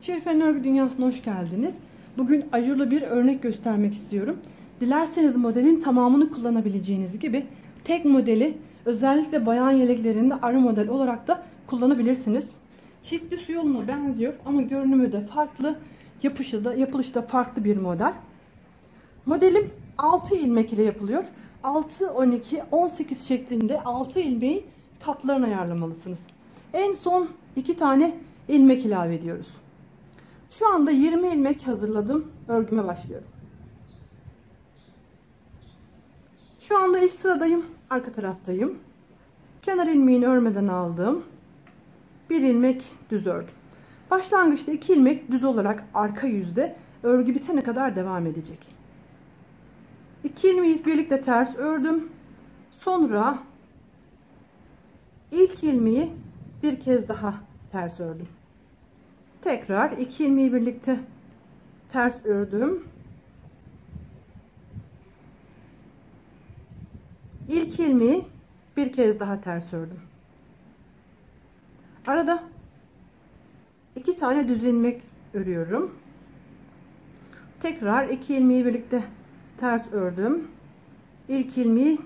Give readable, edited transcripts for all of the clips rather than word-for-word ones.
Şerife'nin örgü dünyasına hoş geldiniz. Bugün ajurlu bir örnek göstermek istiyorum. Dilerseniz modelin tamamını kullanabileceğiniz gibi tek modeli özellikle bayan yeleklerinde ara model olarak da kullanabilirsiniz. Çiftli su yoluna benziyor ama görünümü de farklı, yapılışı da farklı bir model. Modelim 6 ilmek ile yapılıyor. 6, 12, 18 şeklinde 6 ilmeğin katlarını ayarlamalısınız. En son 2 tane ilmek ilave ediyoruz. Şu anda 20 ilmek hazırladım. Örgüme başlıyorum. Şu anda ilk sıradayım. Arka taraftayım. Kenar ilmeğini örmeden aldım. 1 ilmek düz ördüm. Başlangıçta 2 ilmek düz olarak arka yüzde örgü bitene kadar devam edecek. 2 ilmeği birlikte ters ördüm. Sonra ilk ilmeği bir kez daha ters ördüm. Tekrar 2 ilmeği birlikte ters ördüm. İlk ilmeği bir kez daha ters ördüm. Arada 2 tane düz ilmek örüyorum. Tekrar 2 ilmeği birlikte ters ördüm. İlk ilmeği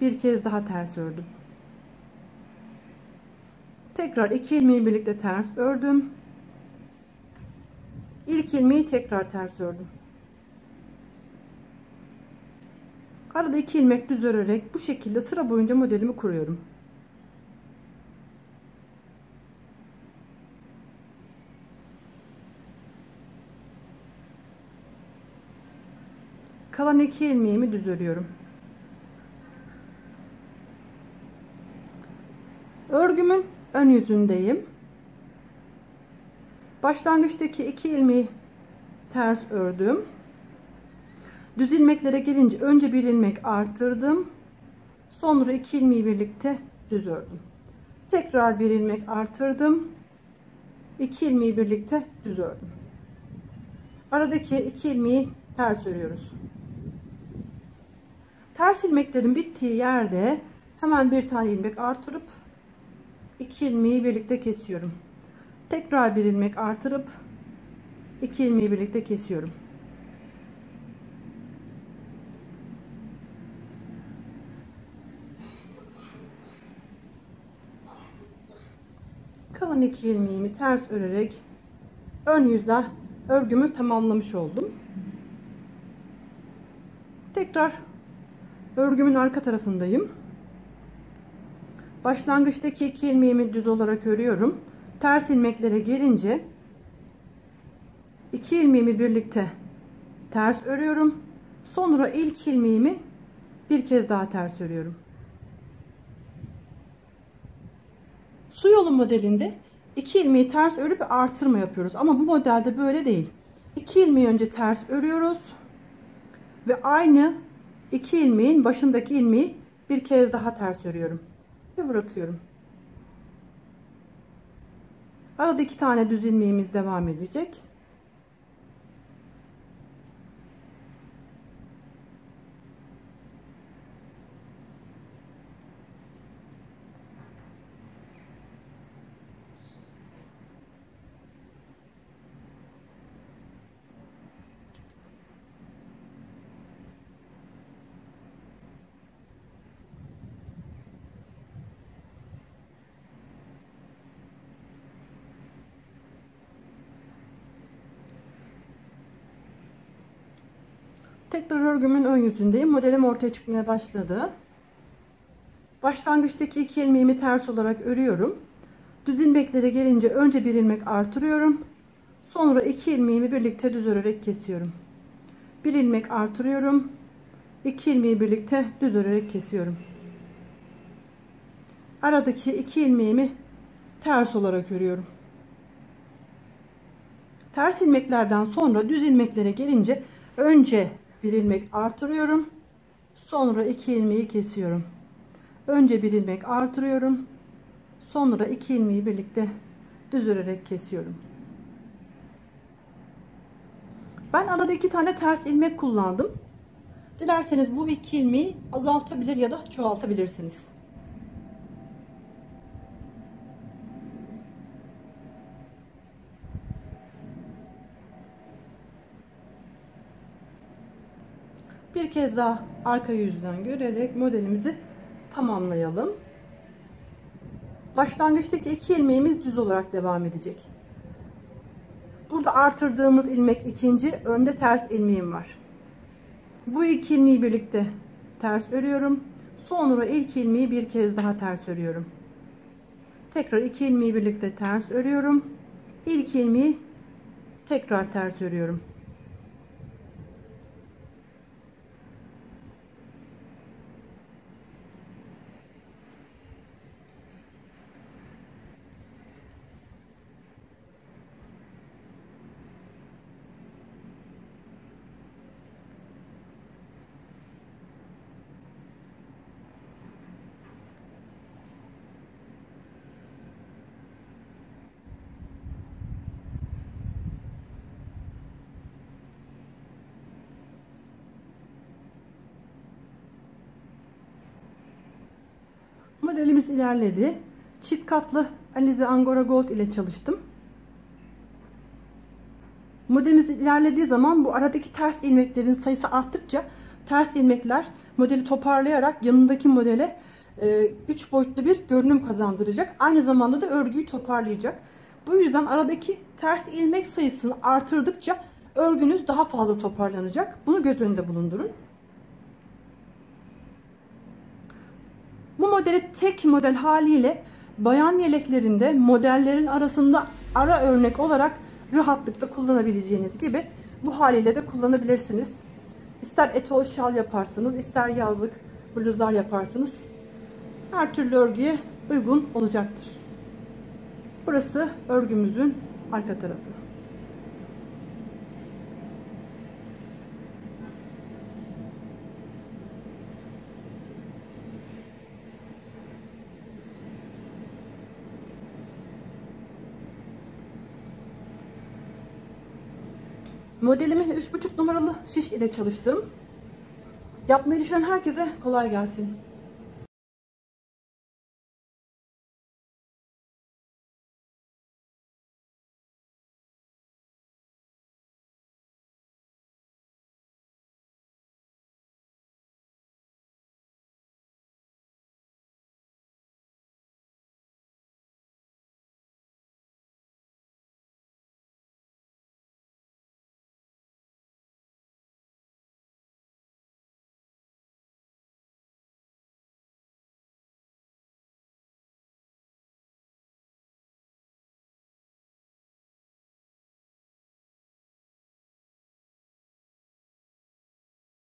bir kez daha ters ördüm. Tekrar 2 ilmeği birlikte ters ördüm. İlk ilmeği tekrar ters ördüm. Arada 2 ilmek düz örerek bu şekilde sıra boyunca modelimi kuruyorum. Kalan 2 ilmeğimi düz örüyorum. Örgümün ön yüzündeyim. Başlangıçtaki 2 ilmeği ters ördüm. Düz ilmeklere gelince önce 1 ilmek artırdım. Sonra 2 ilmeği birlikte düz ördüm. Tekrar 1 ilmek artırdım. 2 ilmeği birlikte düz ördüm. Aradaki 2 ilmeği ters örüyoruz. Ters ilmeklerin bittiği yerde hemen bir tane ilmek artırıp 2 ilmeği birlikte kesiyorum. Tekrar 1 ilmek artırıp 2 ilmeği birlikte kesiyorum. Kalan 2 ilmeğimi ters örerek ön yüzde örgümü tamamlamış oldum. Tekrar örgümün arka tarafındayım. Başlangıçtaki 2 ilmeğimi düz olarak örüyorum. Ters ilmeklere gelince 2 ilmeğimi birlikte ters örüyorum. Sonra ilk ilmeğimi bir kez daha ters örüyorum. Su yolu modelinde 2 ilmeği ters örüp artırma yapıyoruz. Ama bu modelde böyle değil. 2 ilmeği önce ters örüyoruz. Ve aynı 2 ilmeğin başındaki ilmeği bir kez daha ters örüyorum. Ve bırakıyorum. Arada 2 tane düz ilmeğimiz devam edecek. Tekrar örgümün ön yüzündeyim. Modelim ortaya çıkmaya başladı. Başlangıçtaki 2 ilmeğimi ters olarak örüyorum. Düz ilmeklere gelince önce 1 ilmek artırıyorum. Sonra 2 ilmeğimi birlikte düz örerek kesiyorum. 1 ilmek artırıyorum. 2 ilmeği birlikte düz örerek kesiyorum. Aradaki 2 ilmeğimi ters olarak örüyorum. Ters ilmeklerden sonra düz ilmeklere gelince önce 1 ilmek artırıyorum. Sonra 2 ilmeği kesiyorum. Önce 1 ilmek artırıyorum. Sonra 2 ilmeği birlikte düz örerek kesiyorum. Ben arada 2 tane ters ilmek kullandım. Dilerseniz bu 2 ilmeği azaltabilir ya da çoğaltabilirsiniz. Bir kez daha arka yüzden görerek modelimizi tamamlayalım. Başlangıçtaki 2 ilmeğimiz düz olarak devam edecek. Burada artırdığımız ilmek ikinci, önde ters ilmeğim var. Bu 2 ilmeği birlikte ters örüyorum. Sonra ilk ilmeği bir kez daha ters örüyorum. Tekrar 2 ilmeği birlikte ters örüyorum. İlk ilmeği tekrar ters örüyorum. Modelimiz ilerledi. Çift katlı Alize Angora Gold ile çalıştım. Modelimiz ilerlediği zaman bu aradaki ters ilmeklerin sayısı arttıkça ters ilmekler modeli toparlayarak yanındaki modele 3 boyutlu bir görünüm kazandıracak. Aynı zamanda da örgüyü toparlayacak. Bu yüzden aradaki ters ilmek sayısını artırdıkça örgünüz daha fazla toparlanacak. Bunu göz önünde bulundurun. Bu modeli tek model haliyle bayan yeleklerinde modellerin arasında ara örnek olarak rahatlıkla kullanabileceğiniz gibi bu haliyle de kullanabilirsiniz. İster etol şal yaparsınız, ister yazlık bluzlar yaparsınız. Her türlü örgüye uygun olacaktır. Burası örgümüzün arka tarafı. Modelimi 3,5 numaralı şiş ile çalıştım. Yapmayı düşünen herkese kolay gelsin.